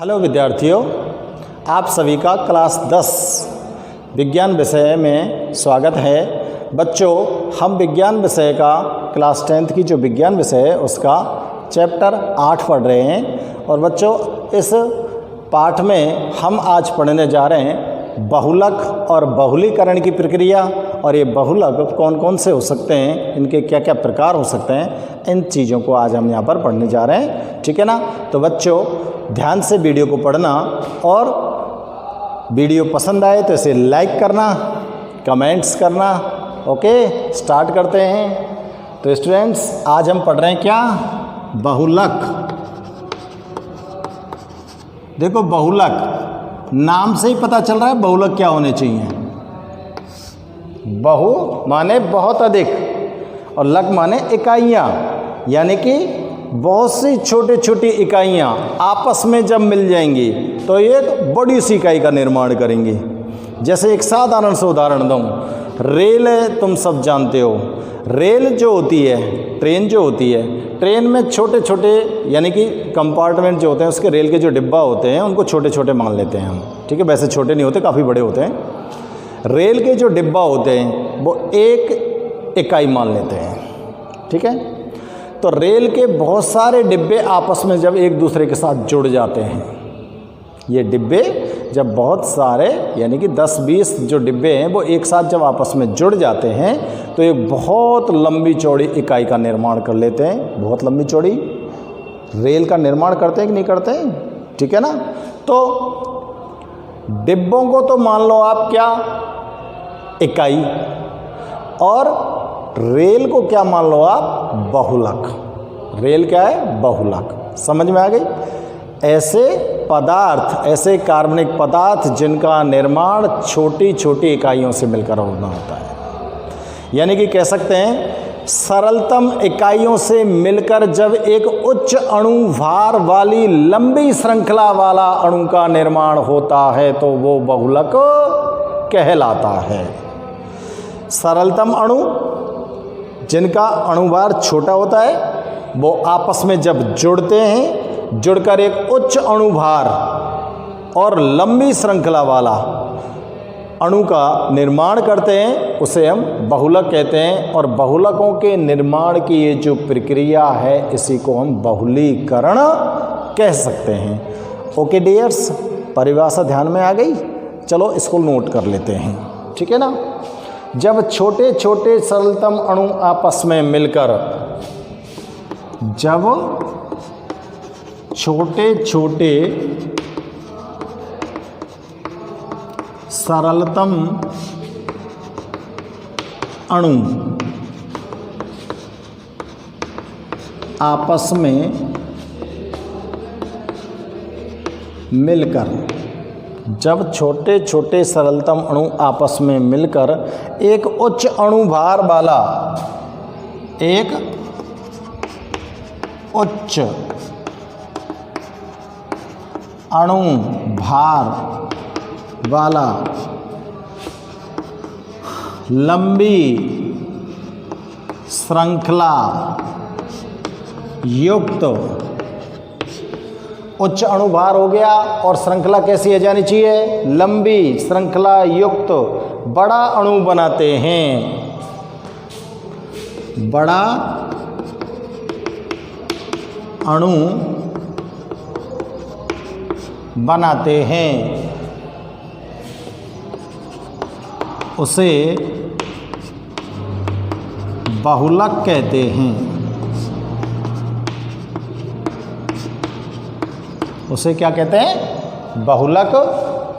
Hello विद्यार्थियों, आप सभी का क्लास 10 विज्ञान विषय में स्वागत है। बच्चों, हम विज्ञान विषय का क्लास 10th की जो विज्ञान विषय है उसका चैप्टर 8 पढ़ रहे हैं। और बच्चों, इस पाठ में हम आज पढ़ने जा रहे हैं बहुलक और बहुलीकरण की प्रक्रिया। और ये बहुलक कौन कौन से हो सकते हैं, इनके क्या क्या प्रकार हो सकते हैं, इन चीज़ों को आज हम यहाँ पर पढ़ने जा रहे हैं। ठीक है ना? तो बच्चों, ध्यान से वीडियो को पढ़ना और वीडियो पसंद आए तो इसे लाइक करना, कमेंट्स करना। ओके, स्टार्ट करते हैं। तो स्टूडेंट्स, आज हम पढ़ रहे हैं क्या? बहुलक। देखो, बहुलक नाम से ही पता चल रहा है बहुलक क्या होने चाहिए। बहु माने बहुत अधिक और लक माने इकाइयाँ, यानी कि बहुत सी छोटी छोटी इकाइयाँ आपस में जब मिल जाएंगी तो एक बड़ी सी इकाई का निर्माण करेंगी। जैसे एक साधारण से उदाहरण दूँ, रेल है, तुम सब जानते हो। रेल जो होती है, ट्रेन जो होती है, ट्रेन में छोटे छोटे यानी कि कंपार्टमेंट जो होते हैं, उसके रेल के जो डिब्बा होते हैं उनको छोटे छोटे मान लेते हैं हम। ठीक है, वैसे छोटे नहीं होते, काफ़ी बड़े होते हैं। रेल के जो डिब्बा होते हैं वो एक इकाई मान लेते हैं। ठीक है, तो रेल के बहुत सारे डिब्बे आपस में जब एक दूसरे के साथ जुड़ जाते हैं, ये डिब्बे जब बहुत सारे यानी कि 10-20 जो डिब्बे हैं वो एक साथ जब आपस में जुड़ जाते हैं तो एक बहुत लंबी चौड़ी इकाई का निर्माण कर लेते हैं। बहुत लंबी चौड़ी रेल का निर्माण करते हैं कि नहीं करते हैं? ठीक है ना? तो डिब्बों को तो मान लो आप क्या, इकाई, और रेल को क्या मान लो आप, बहुलक। रेल क्या है? बहुलक। समझ में आ गई? ऐसे पदार्थ, ऐसे कार्बनिक पदार्थ जिनका निर्माण छोटी छोटी इकाइयों से मिलकर होना होता है, यानी कि कह सकते हैं सरलतम इकाइयों से मिलकर जब एक उच्च अणु भार वाली लंबी श्रृंखला वाला अणु का निर्माण होता है तो वो बहुलक कहलाता है। सरलतम अणु जिनका अणुभार छोटा होता है वो आपस में जब जुड़ते हैं, जुड़कर एक उच्च अणुभार और लंबी श्रृंखला वाला अणु का निर्माण करते हैं, उसे हम बहुलक कहते हैं। और बहुलकों के निर्माण की ये जो प्रक्रिया है इसी को हम बहुलीकरण कह सकते हैं। ओके डियर्स, परिभाषा ध्यान में आ गई? चलो इसको नोट कर लेते हैं। ठीक है ना? जब छोटे छोटे सरलतम अणु आपस में मिलकर, जब छोटे छोटे सरलतम अणु आपस में मिलकर, जब छोटे छोटे सरलतम अणु आपस में मिलकर एक उच्च अणुभार वाला, एक उच्च अणुभार वाला लंबी श्रृंखला युक्त, उच्च अणुभार हो गया और श्रृंखला कैसी है जानी चाहिए? लंबी श्रृंखला युक्त बड़ा अणु बनाते हैं। बड़ा अणु बनाते हैं, उसे बहुलक कहते हैं। उसे क्या कहते हैं? बहुलक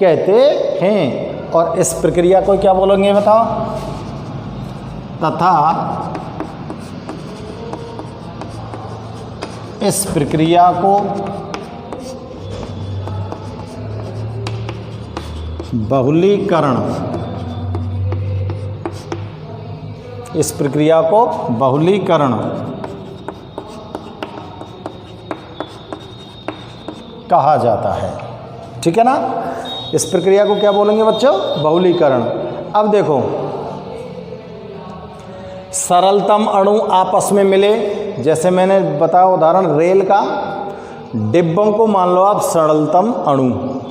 कहते हैं। और इस प्रक्रिया को क्या बोलेंगे बताओ? तथा इस प्रक्रिया को बहुलीकरण, इस प्रक्रिया को बहुलीकरण कहा जाता है। ठीक है ना? इस प्रक्रिया को क्या बोलेंगे बच्चों? बहुलीकरण। अब देखो, सरलतम अणु आपस में मिले, जैसे मैंने बताया उदाहरण रेल का, डिब्बों को मान लो आप सरलतम अणु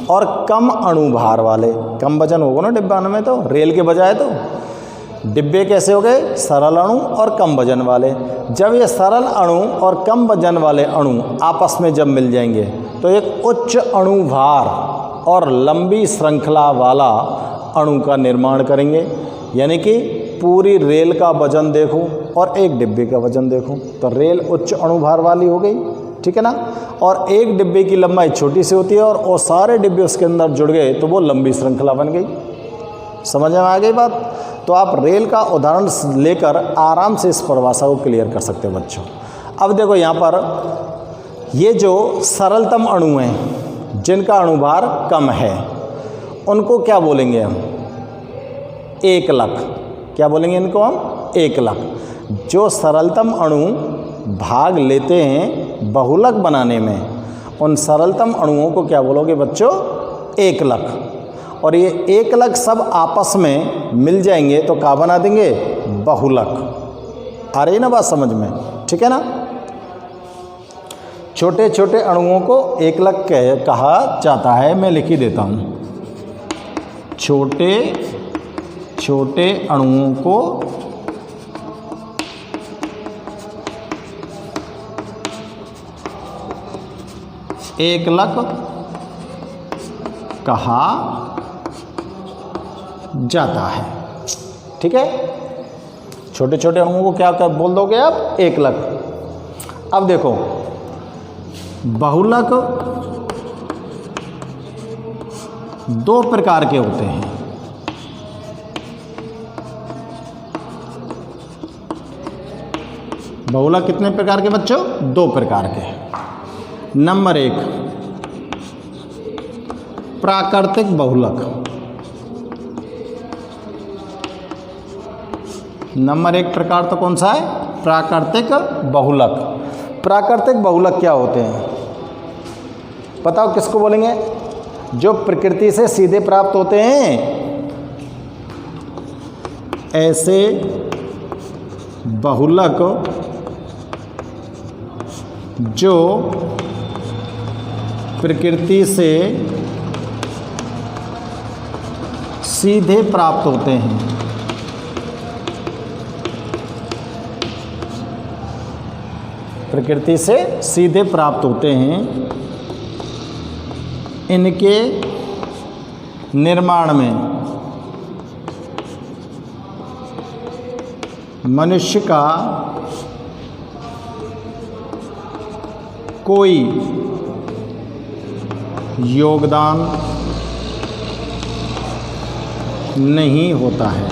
और कम अणु भार वाले, कम वजन होगा ना डिब्बा में, तो रेल के बजाय तो डिब्बे कैसे हो गए, सरल अणु और कम वजन वाले। जब ये सरल अणु और कम वजन वाले अणु आपस में जब मिल जाएंगे तो एक उच्च अणु भार और लंबी श्रृंखला वाला अणु का निर्माण करेंगे। यानी कि पूरी रेल का वजन देखो और एक डिब्बे का वजन देखो तो रेल उच्च अणु भार वाली हो गई, ठीक है ना। और एक डिब्बे की लंबाई छोटी सी होती है और सारे डिब्बे उसके अंदर जुड़ गए तो वो लंबी श्रृंखला बन गई। समझ में आ गई बात। तो आप रेल का उदाहरण लेकर आराम से इस परिभाषा को क्लियर कर सकते हो बच्चों। अब देखो यहाँ पर ये जो सरलतम अणु हैं जिनका अणुभार कम है उनको क्या बोलेंगे हम, एकलक। क्या बोलेंगे इनको हम, एकलक। जो सरलतम अणु भाग लेते हैं बहुलक बनाने में उन सरलतम अणुओं को क्या बोलोगे बच्चों, एकलक। और ये एकलक सब आपस में मिल जाएंगे तो क्या बना देंगे, बहुलक। आ रही ना बात समझ में, ठीक है ना। छोटे छोटे अणुओं को एकलक कहा जाता है। मैं लिख ही देता हूँ, छोटे छोटे अणुओं को एकलक कहा जाता है, ठीक है। छोटे छोटे अणुओं को क्या बोल दोगे आप, एकलक। अब देखो बहुलक दो प्रकार के होते हैं। बहुलक कितने प्रकार के बच्चों, दो प्रकार के। नंबर एक प्राकृतिक बहुलक। नंबर एक प्रकार तो कौन सा है, प्राकृतिक बहुलक। प्राकृतिक बहुलक क्या होते हैं बताओ, किसको बोलेंगे, जो प्रकृति से सीधे प्राप्त होते हैं। ऐसे बहुलक जो प्रकृति से सीधे प्राप्त होते हैं। प्रकृति से सीधे प्राप्त होते हैं, इनके निर्माण में मनुष्य का कोई योगदान नहीं होता है।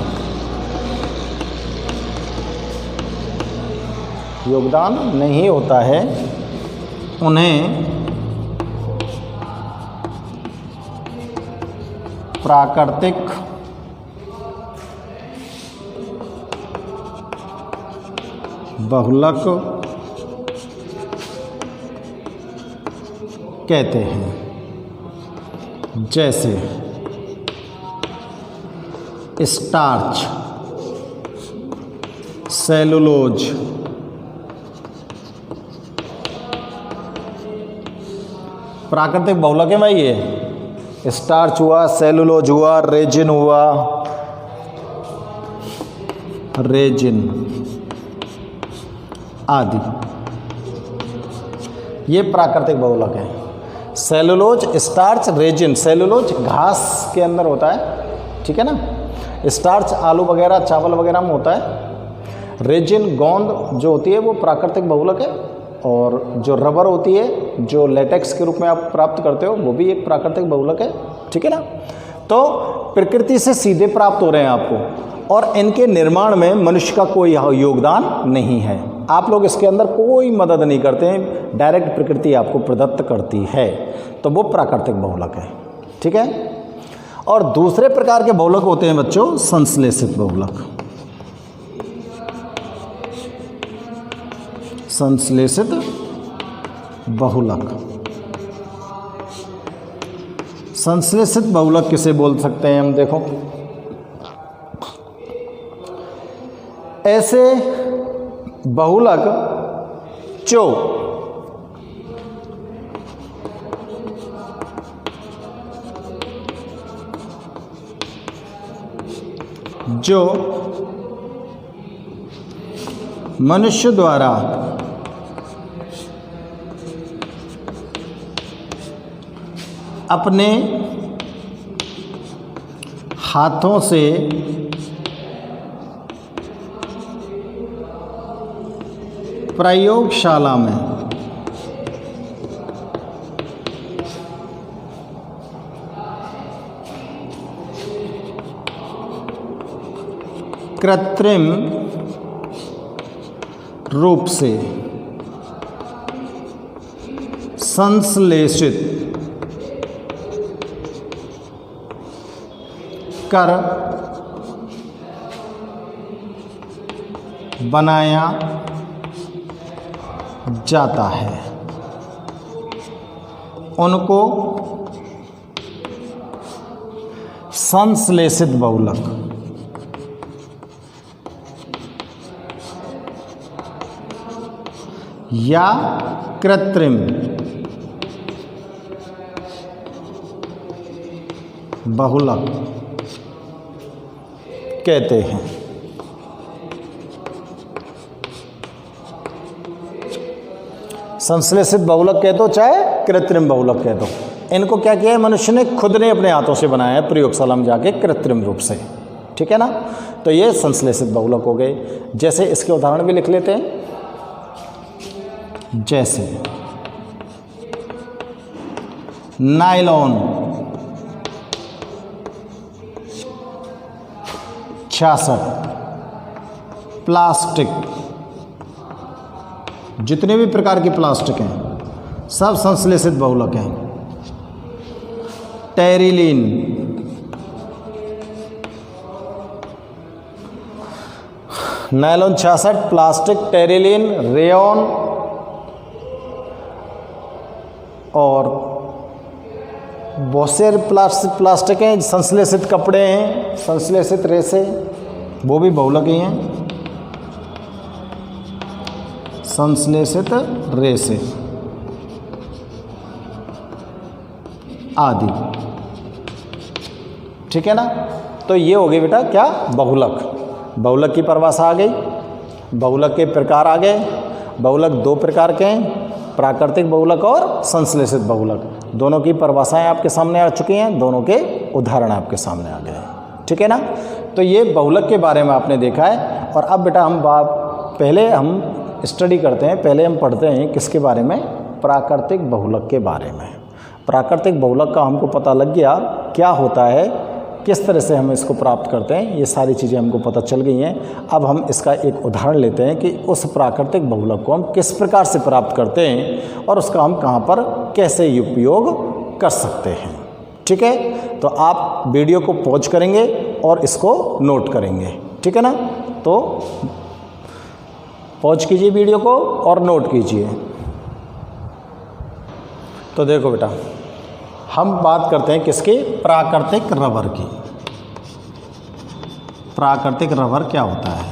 योगदान नहीं होता है, उन्हें प्राकृतिक बहुलक कहते हैं। जैसे स्टार्च, सेलुलोज, प्राकृतिक बहुलक है भाई। ये स्टार्च हुआ, सेलुलोज हुआ, रेजिन हुआ, रेजिन आदि, ये प्राकृतिक बहुलक है। Cellulose, starch, resin. सेलुलोज घास के अंदर होता है, ठीक है ना। स्टार्च आलू वगैरह चावल वगैरह में होता है। रेजिन गोंद जो होती है वो प्राकृतिक बहुलक है। और जो रबर होती है जो लेटेक्स के रूप में आप प्राप्त करते हो वो भी एक प्राकृतिक बहुलक है, ठीक है ना। तो प्रकृति से सीधे प्राप्त हो रहे हैं आपको और इनके निर्माण में मनुष्य का कोई योगदान नहीं है। आप लोग इसके अंदर कोई मदद नहीं करते हैं, डायरेक्ट प्रकृति आपको प्रदत्त करती है, तो वो प्राकृतिक बहुलक है, ठीक है। और दूसरे प्रकार के बहुलक होते हैं बच्चों संश्लेषित बहुलक। संश्लेषित बहुलक, संश्लेषित बहुलक किसे बोल सकते हैं हम, देखो ऐसे बहुलक जो जो मनुष्य द्वारा अपने हाथों से प्रयोगशाला में कृत्रिम रूप से संश्लेषित कर बनाया जाता है, उनको संश्लेषित बहुलक या कृत्रिम बहुलक कहते हैं। संश्लेषित बहुलक कह दो चाहे कृत्रिम बहुलक कह दो, इनको क्या किया है मनुष्य ने, खुद ने अपने हाथों से बनाया है प्रयोगशाला में जाके कृत्रिम रूप से, ठीक है ना। तो ये संश्लेषित बहुलक हो गए। जैसे इसके उदाहरण भी लिख लेते हैं, जैसे नायलॉन 66, प्लास्टिक, जितने भी प्रकार की प्लास्टिक हैं सब संश्लेषित बहुलक हैं। Terylene, nylon 66, plastic, terylene, rayon और बहुत से प्लास्टिक हैं, संश्लेषित कपड़े हैं, संश्लेषित रेसे, वो भी बहुलक ही हैं। संश्लेषित रेसे आदि, ठीक है ना। तो ये हो गई बेटा क्या, बहुलक। बहुलक की परिभाषा आ गई। बहुलक के प्रकार आ गए। बहुलक दो प्रकार के हैं, प्राकृतिक बहुलक और संश्लेषित बहुलक। दोनों की परिभाषाएं आपके सामने आ चुकी हैं, दोनों के उदाहरण आपके सामने आ गए, ठीक है ना। तो ये बहुलक के बारे में आपने देखा है। और अब बेटा हम पहले हम स्टडी करते हैं, पहले हम पढ़ते हैं किसके बारे में, प्राकृतिक बहुलक के बारे में। प्राकृतिक बहुलक का हमको पता लग गया क्या होता है, किस तरह से हम इसको प्राप्त करते हैं, ये सारी चीज़ें हमको पता चल गई हैं। अब हम इसका एक उदाहरण लेते हैं कि उस प्राकृतिक बहुलक को हम किस प्रकार से प्राप्त करते हैं और उसका हम कहाँ पर कैसे उपयोग कर सकते हैं, ठीक है। तो आप वीडियो को पॉज करेंगे और इसको नोट करेंगे, ठीक है ना। तो पॉज कीजिए वीडियो को और नोट कीजिए। तो देखो बेटा, हम बात करते हैं किसकी, प्राकृतिक रबर की। प्राकृतिक रबर क्या होता है।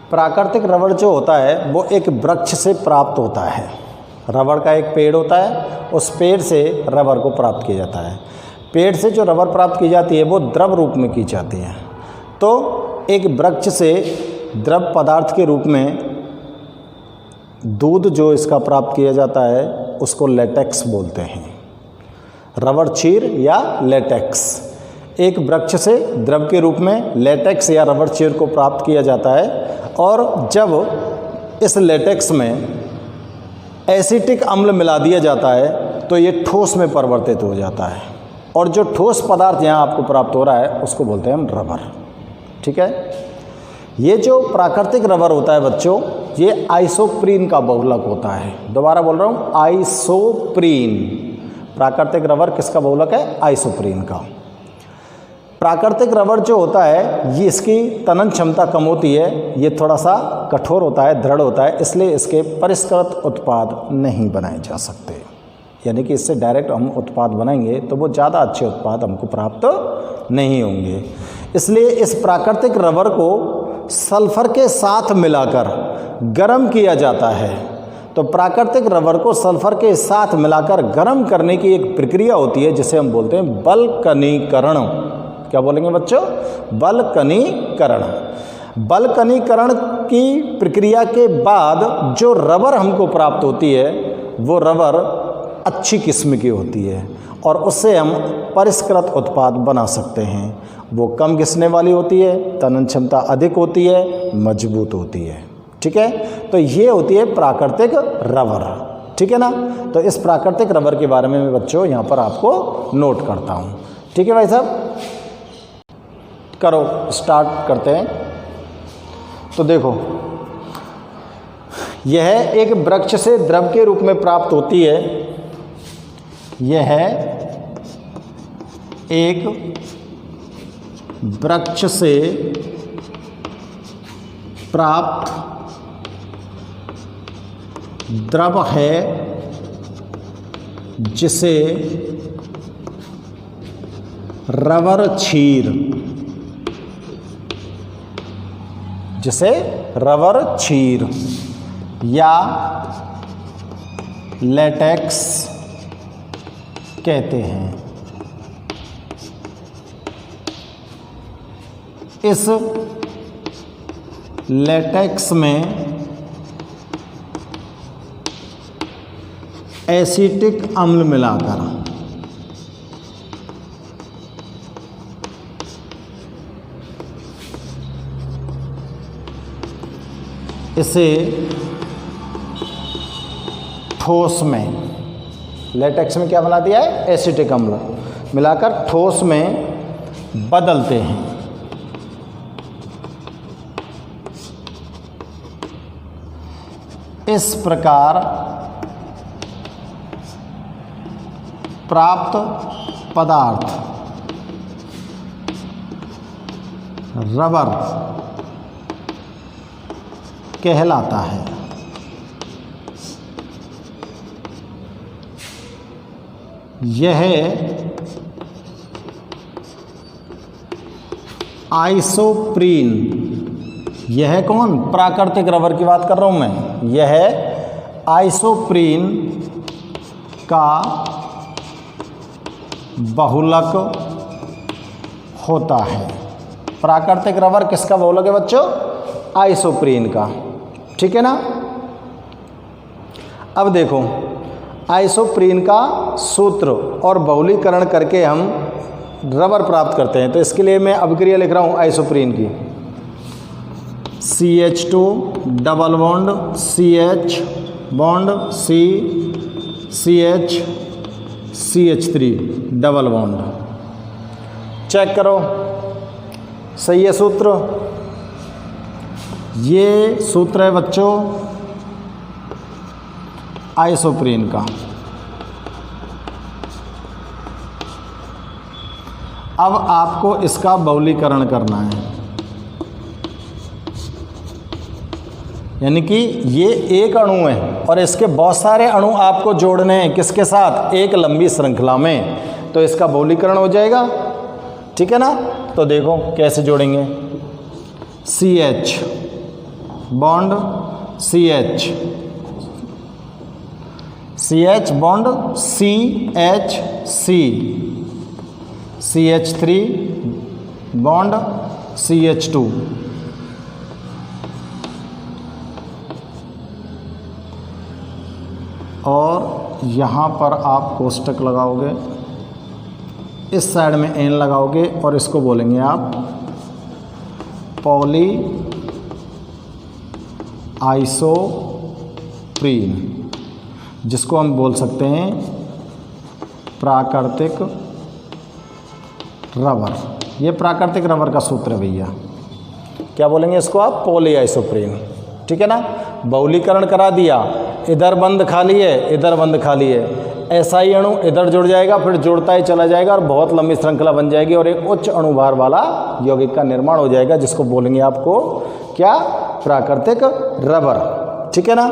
प्राकृतिक रबर जो होता है वो एक वृक्ष से प्राप्त होता है। रबर का एक पेड़ होता है, उस पेड़ से रबर को प्राप्त किया जाता है। पेड़ से जो रबर प्राप्त की जाती है वो द्रव रूप में की जाती है। तो एक वृक्ष से द्रव पदार्थ के रूप में दूध जो इसका प्राप्त किया जाता है उसको लेटेक्स बोलते हैं, रबर चीर या लेटेक्स। एक वृक्ष से द्रव के रूप में लेटेक्स या रबर चीर को प्राप्त किया जाता है। और जब इस लेटेक्स में एसिटिक अम्ल मिला दिया जाता है तो ये ठोस में परिवर्तित हो जाता है, और जो ठोस पदार्थ यहाँ आपको प्राप्त हो रहा है उसको बोलते हैं हम रबर, ठीक है। ये जो प्राकृतिक रबर होता है बच्चों, ये आइसोप्रीन का बहुलक होता है। दोबारा बोल रहा हूँ, आइसोप्रीन। प्राकृतिक रबर किसका बहुलक है, आइसोप्रीन का। प्राकृतिक रबर जो होता है ये इसकी तनन क्षमता कम होती है, ये थोड़ा सा कठोर होता है, दृढ़ होता है, इसलिए इसके परिष्कृत उत्पाद नहीं बनाए जा सकते। यानी कि इससे डायरेक्ट हम उत्पाद बनाएंगे तो वो ज़्यादा अच्छे उत्पाद हमको प्राप्त नहीं होंगे। इसलिए इस प्राकृतिक रबर को सल्फर के साथ मिलाकर गर्म किया जाता है। तो तो प्राकृतिक रबर को सल्फर के साथ मिलाकर गर्म करने की एक प्रक्रिया होती है जिसे हम बोलते हैं बल्कनीकरण। क्या बोलेंगे बच्चों? बल्कनीकरण। बल्कनीकरण की प्रक्रिया के बाद जो रबर हमको प्राप्त होती है वो रबर अच्छी किस्म की होती है और उससे हम परिष्कृत उत्पाद बना सकते हैं। वो कम घिसने वाली होती है, तनन क्षमता अधिक होती है, मजबूत होती है। ठीक है, तो ये होती है प्राकृतिक रबर। ठीक है ना। तो इस प्राकृतिक रबर के बारे में मैं बच्चों यहाँ पर आपको नोट करता हूँ। ठीक है भाई साहब, करो स्टार्ट करते हैं। तो देखो, यह एक वृक्ष से द्रव के रूप में प्राप्त होती है। यह एक वृक्ष से प्राप्त द्रव है जिसे रबर क्षीर या लेटेक्स कहते हैं। इस लेटेक्स में एसिटिक अम्ल मिलाकर इसे ठोस में, लेटेक्स में क्या बना दिया है? एसिटिक अम्ल मिलाकर ठोस में बदलते हैं। इस प्रकार प्राप्त पदार्थ रबर कहलाता है। यह आइसोप्रीन, यह कौन? प्राकृतिक रबर की बात कर रहा हूं मैं। यह आइसोप्रीन का बहुलक होता है। प्राकृतिक रबर किसका बहुलक है बच्चों? आइसोप्रीन का। ठीक है ना। अब देखो, आइसोप्रीन का सूत्र और बहुलीकरण करके हम रबर प्राप्त करते हैं। तो इसके लिए मैं अभिक्रिया लिख रहा हूं आइसोप्रीन की। CH2 double bond CH bond C CH CH3 double bond. Check करो, सही है सूत्र? ये सूत्र है बच्चों आइसोप्रीन का। अब आपको इसका बहुलीकरण करना है, यानी कि ये एक अणु है और इसके बहुत सारे अणु आपको जोड़ने हैं। किसके साथ? एक लंबी श्रृंखला में। तो इसका बहुलीकरण हो जाएगा। ठीक है ना। तो देखो कैसे जोड़ेंगे। CH bond CH, CH bond CHC, CH3 bond CH2, और यहाँ पर आप कोष्टक लगाओगे, इस साइड में एन लगाओगे और इसको बोलेंगे आप पॉली आइसोप्रीन, जिसको हम बोल सकते हैं प्राकृतिक रबर। ये प्राकृतिक रबर का सूत्र है भैया। क्या बोलेंगे इसको आप? Poly isoprene. ठीक है ना। बहुलीकरण करा दिया, इधर बंद खाली है, इधर बंद खाली है, ऐसा ही अणु इधर जुड़ जाएगा, फिर जुड़ता ही चला जाएगा और बहुत लंबी श्रृंखला बन जाएगी और एक उच्च अणुभार वाला यौगिक का निर्माण हो जाएगा, जिसको बोलेंगे आपको क्या? प्राकृतिक रबर। ठीक है ना।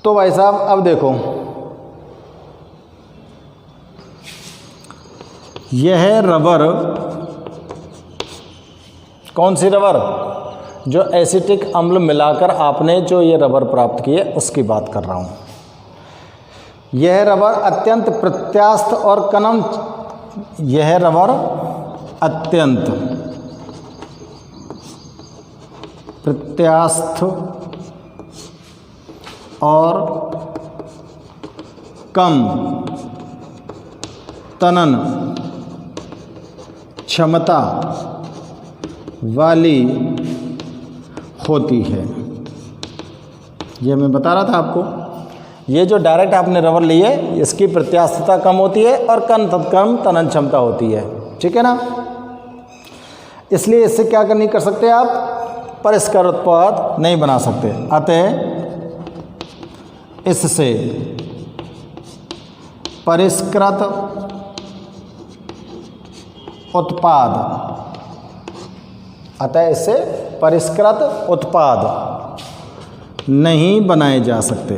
तो भाई साहब अब देखो, यह रबर कौन सी रबर? जो एसिटिक अम्ल मिलाकर आपने जो ये रबर प्राप्त किए उसकी बात कर रहा हूँ। यह रबर अत्यंत प्रत्यास्थ और कनम, यह रबर अत्यंत प्रत्यास्थ और कम तनन क्षमता वाली होती है। ये मैं बता रहा था आपको, ये जो डायरेक्ट आपने रबर ली है इसकी प्रत्यास्थता कम होती है और कम तनन क्षमता होती है, ठीक है ना। इसलिए इससे क्या नहीं कर सकते आप, परिष्कृत उत्पाद नहीं बना सकते। अतः इससे परिष्कृत उत्पाद, अतः इससे परिष्कृत उत्पाद नहीं बनाए जा सकते,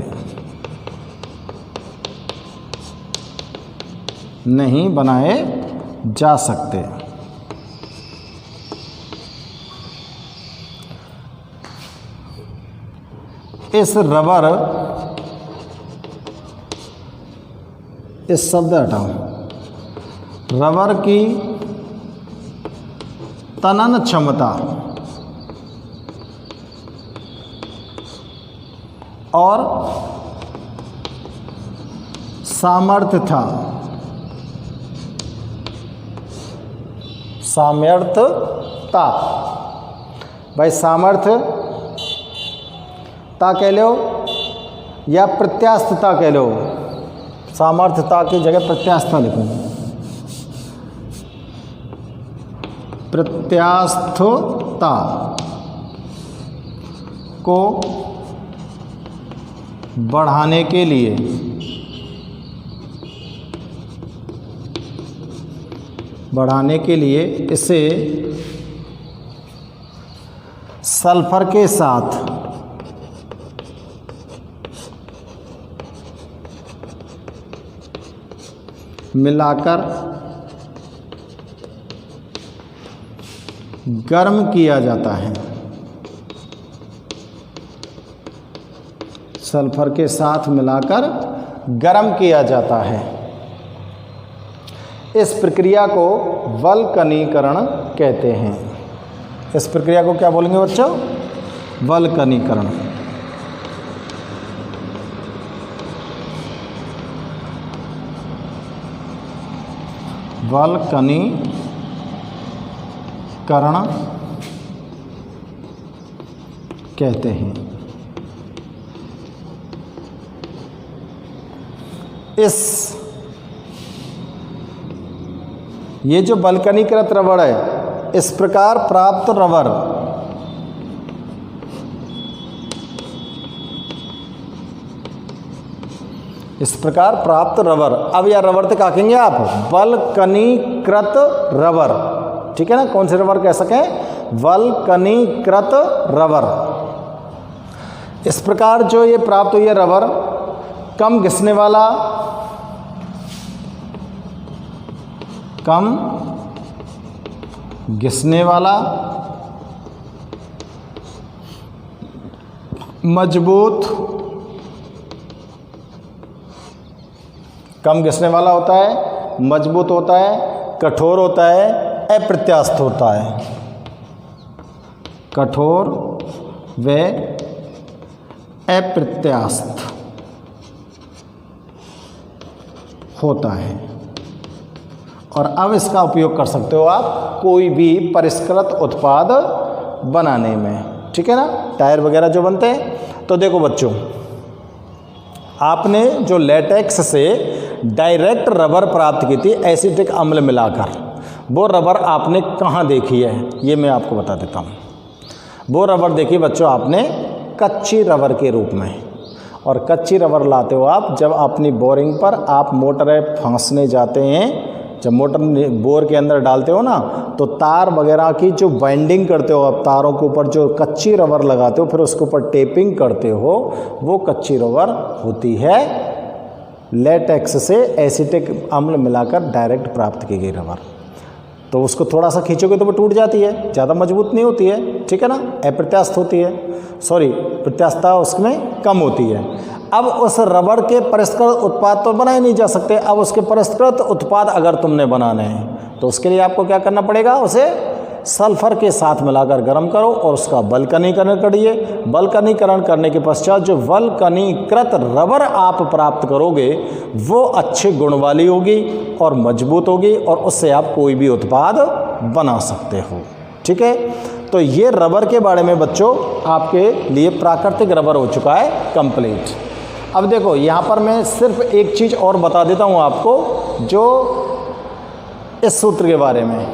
नहीं बनाए जा सकते। इस रबर, इस शब्द हटाओ, रबर की तनन क्षमता और सामर्थ्यता, सामर्थ्यता, भाई सामर्थ्यता कह लो या प्रत्यास्थता कह लो, सामर्थ्यता की जगह प्रत्यास्थता लिखो, प्रत्यास्थता को बढ़ाने के लिए इसे सल्फर के साथ मिलाकर गर्म किया जाता है। सल्फर के साथ मिलाकर गर्म किया जाता है। इस प्रक्रिया को वल्कनीकरण कहते हैं। इस प्रक्रिया को क्या बोलेंगे बच्चों? वल्कनीकरण। वल्कनीकरण कहते हैं। ये जो वल्कनीकृत रबर है, इस प्रकार प्राप्त रबर अब यह रबर तक आकेंगे आप, वल्कनीकृत रबर, ठीक है ना। कौन से रबर कह सकें? वल्कनीकृत रबर। इस प्रकार जो ये प्राप्त हुई है रबर, कम घिसने वाला, मजबूत, कम घिसने वाला होता है, मजबूत होता है, कठोर होता है, अप्रत्यास्थ होता है। कठोर व अप्रत्यास्थ होता है। और अब इसका उपयोग कर सकते हो आप कोई भी परिष्कृत उत्पाद बनाने में, ठीक है ना। टायर वगैरह जो बनते हैं, तो देखो बच्चों, आपने जो लेटेक्स से डायरेक्ट रबर प्राप्त की थी एसिटिक अम्ल मिलाकर, वो रबर आपने कहाँ देखी है, ये मैं आपको बता देता हूँ। वो रबर देखी बच्चों आपने कच्ची रबर के रूप में। और कच्ची रबर लाते हो आप जब अपनी बोरिंग पर आप मोटर फांसने जाते हैं, जब मोटर बोर के अंदर डालते हो ना, तो तार वगैरह की जो बाइंडिंग करते हो आप, तारों के ऊपर जो कच्ची रबर लगाते हो, फिर उसके ऊपर टेपिंग करते हो, वो कच्ची रबर होती है लेटेक्स से एसिटिक अम्ल मिलाकर डायरेक्ट प्राप्त की गई रबर। तो उसको थोड़ा सा खींचोगे तो वो टूट जाती है, ज़्यादा मजबूत नहीं होती है, ठीक है ना, अप्रत्यास्थ होती है, सॉरी प्रत्यास्थता उसमें कम होती है। अब उस रबड़ के परिष्कृत उत्पाद तो बनाए नहीं जा सकते, अब उसके परिष्कृत उत्पाद अगर तुमने बनाने हैं तो उसके लिए आपको क्या करना पड़ेगा, उसे सल्फर के साथ मिलाकर गर्म करो और उसका वल्कनीकरण करिए। वल्कनीकरण करने के पश्चात जो वल्कनीकृत रबर आप प्राप्त करोगे वो अच्छे गुण वाली होगी और मजबूत होगी और उससे आप कोई भी उत्पाद बना सकते हो, ठीक है। तो ये रबर के बारे में बच्चों आपके लिए प्राकृतिक रबर हो चुका है कंप्लीट। अब देखो यहाँ पर मैं सिर्फ एक चीज़ और बता देता हूँ आपको, जो इस सूत्र के बारे में,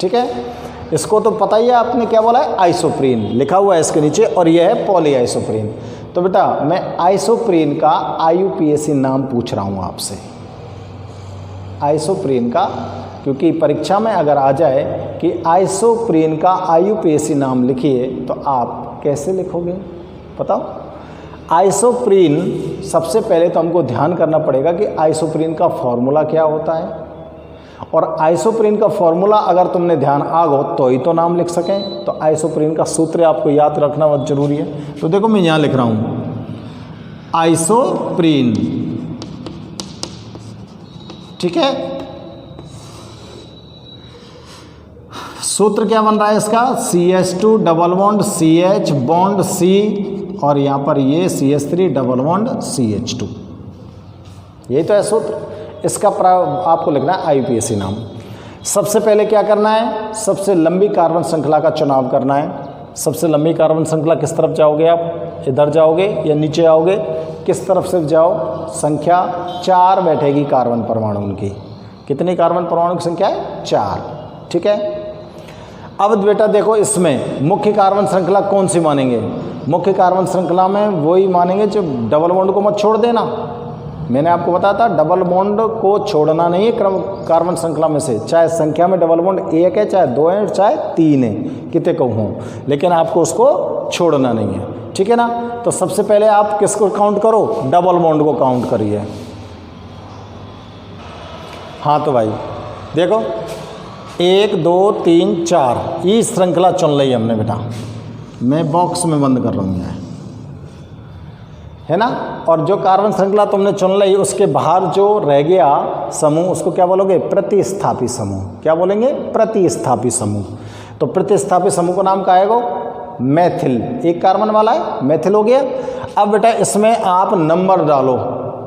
ठीक है। इसको तो पता ही है, आपने क्या बोला है, आइसोप्रीन लिखा हुआ है इसके नीचे, और यह है पॉली आइसोप्रीन। तो बेटा मैं आइसोप्रीन का IUPAC नाम पूछ रहा हूँ आपसे, आइसोप्रीन का, क्योंकि परीक्षा में अगर आ जाए कि आइसोप्रीन का IUPAC नाम लिखिए तो आप कैसे लिखोगे बताओ। आइसोप्रीन, सबसे पहले तो हमको ध्यान करना पड़ेगा कि आइसोप्रीन का फॉर्मूला क्या होता है, और आइसोप्रीन का फॉर्मूला अगर तुमने ध्यान आ गो तो ही तो नाम लिख सकें। तो आइसोप्रीन का सूत्र आपको याद रखना बहुत जरूरी है। तो देखो मैं यहाँ लिख रहा हूँ आइसोप्रीन, ठीक है। सूत्र क्या बन रहा है इसका, CH2 double bond CH bond C, और यहाँ पर ये CH3 डबल बॉन्ड CH2, यही तो है सूत्र। इसका आपको लिखना है IUPAC नाम। सबसे पहले क्या करना है, सबसे लंबी कार्बन श्रृंखला का चुनाव करना है। सबसे लंबी कार्बन श्रृंखला किस तरफ जाओगे आप, इधर जाओगे या नीचे आओगे, किस तरफ से जाओ, संख्या 4 बैठेगी कार्बन परमाणु उनकी। कितनी कार्बन परमाणु की संख्या है, 4, ठीक है। अब बेटा देखो इसमें मुख्य कार्बन श्रृंखला कौन सी मानेंगे, मुख्य कार्बन श्रृंखला में वही मानेंगे जो डबल बॉन्ड को मत छोड़ देना। मैंने आपको बताया था डबल बॉन्ड को छोड़ना नहीं है कार्बन श्रृंखला में से, चाहे संख्या में डबल बॉन्ड 1 है, चाहे 2 है, चाहे 3 है, कितने को हों, लेकिन आपको उसको छोड़ना नहीं है, ठीक है ना। तो सबसे पहले आप किसको काउंट करो, डबल बॉन्ड को काउंट करिए। हाँ तो भाई देखो 1 2 3 4 ये श्रृंखला चुन ली हमने बेटा, मैं बॉक्स में बंद कर रहा हूँ यहाँ, है ना। और जो कार्बन श्रृंखला तुमने चुन ली उसके बाहर जो रह गया समूह उसको क्या बोलोगे, प्रतिस्थापी समूह। क्या बोलेंगे, प्रतिस्थापी समूह। तो प्रतिस्थापी समूह का नाम क्या आएगा, मैथिल। एक कार्बन वाला है, मैथिल हो गया। अब बेटा इसमें आप नंबर डालो,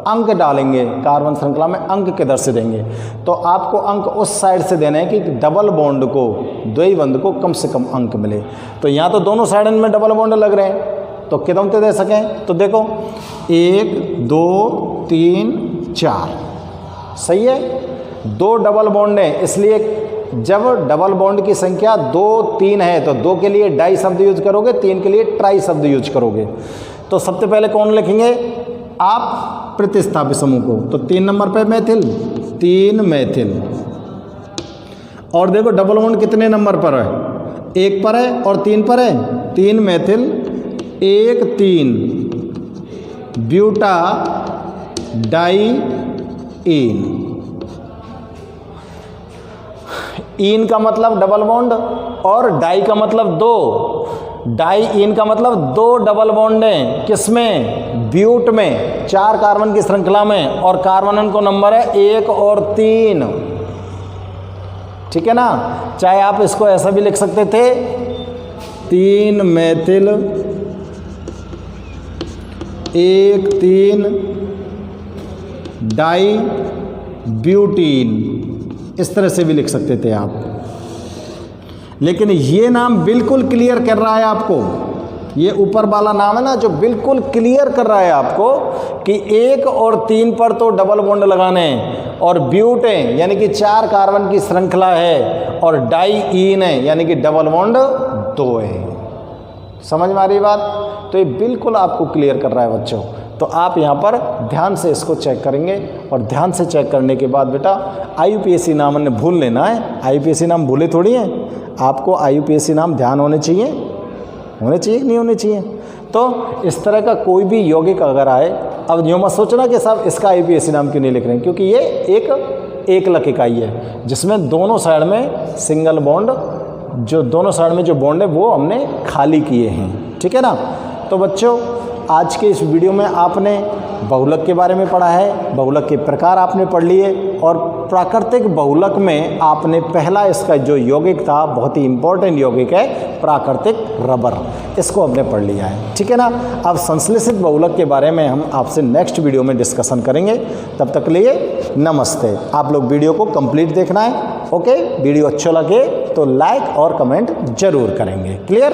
अंक डालेंगे, कार्बन श्रृंखला में अंक किधर से देंगे, तो आपको अंक उस साइड से देने हैं कि डबल बॉन्ड को, द्वैबंध को कम से कम अंक मिले। तो यहाँ तो दोनों साइड में डबल बॉन्ड लग रहे हैं, तो कितने ते दे सकें, तो देखो 1 2 3 4, सही है। 2 डबल बॉन्ड है, इसलिए जब डबल बॉन्ड की संख्या 2 3 है तो 2 के लिए डाई शब्द यूज करोगे, 3 के लिए ट्राई शब्द यूज करोगे। तो सबसे पहले कौन लिखेंगे आप, प्रतिस्थापी समूह को। तो 3 नंबर पे मैथिल, 3 मैथिल। और देखो डबल बॉन्ड कितने नंबर पर है, 1 पर है और 3 पर है, 3 मैथिल 1 3 ब्यूटा डाई इन। इन का मतलब डबल बॉन्ड और डाई का मतलब 2। डाई इन का मतलब 2 डबल बॉन्ड हैं, किसमें, ब्यूट में, 4 कार्बन की श्रृंखला में, और कार्बन को नंबर है 1 और 3, ठीक है ना। चाहे आप इसको ऐसा भी लिख सकते थे, 3 मैथिल 1 3 डाई ब्यूटीन, इस तरह से भी लिख सकते थे आप। लेकिन ये नाम बिल्कुल क्लियर कर रहा है आपको, ये ऊपर वाला नाम है ना जो बिल्कुल क्लियर कर रहा है आपको कि 1 और 3 पर तो डबल बॉन्ड लगाने, और ब्यूट है यानी कि 4 कार्बन की श्रृंखला है, और डाई इन है यानी कि डबल बॉन्ड 2 है। समझ में आ रही बात। तो ये बिल्कुल आपको क्लियर कर रहा है बच्चों। तो आप यहाँ पर ध्यान से इसको चेक करेंगे, और ध्यान से चेक करने के बाद बेटा IUPAC नाम ने भूल लेना है। IUPAC नाम भूले थोड़ी हैं, आपको IUPAC नाम ध्यान होने चाहिए नहीं होने चाहिए। तो इस तरह का कोई भी यौगिक अगर आए, अब यूँ मत सोचना कि साहब इसका IUPAC नाम क्यों नहीं लिख रहे हैं, क्योंकि ये एक एकलक इकाई है, जिसमें दोनों साइड में सिंगल बॉन्ड, जो दोनों साइड में जो बॉन्ड है वो हमने खाली किए हैं। ठीक है ना। तो बच्चों आज के इस वीडियो में आपने बहुलक के बारे में पढ़ा है, बहुलक के प्रकार आपने पढ़ लिए, और प्राकृतिक बहुलक में आपने पहला इसका जो यौगिक था, बहुत ही इंपॉर्टेंट यौगिक है प्राकृतिक रबर, इसको हमने पढ़ लिया है। ठीक है ना। अब संश्लेषित बहुलक के बारे में हम आपसे नेक्स्ट वीडियो में डिस्कशन करेंगे। तब तक के लिए नमस्ते। आप लोग वीडियो को कंप्लीट देखना है। ओके, वीडियो अच्छा लगे तो लाइक और कमेंट जरूर करेंगे। क्लियर।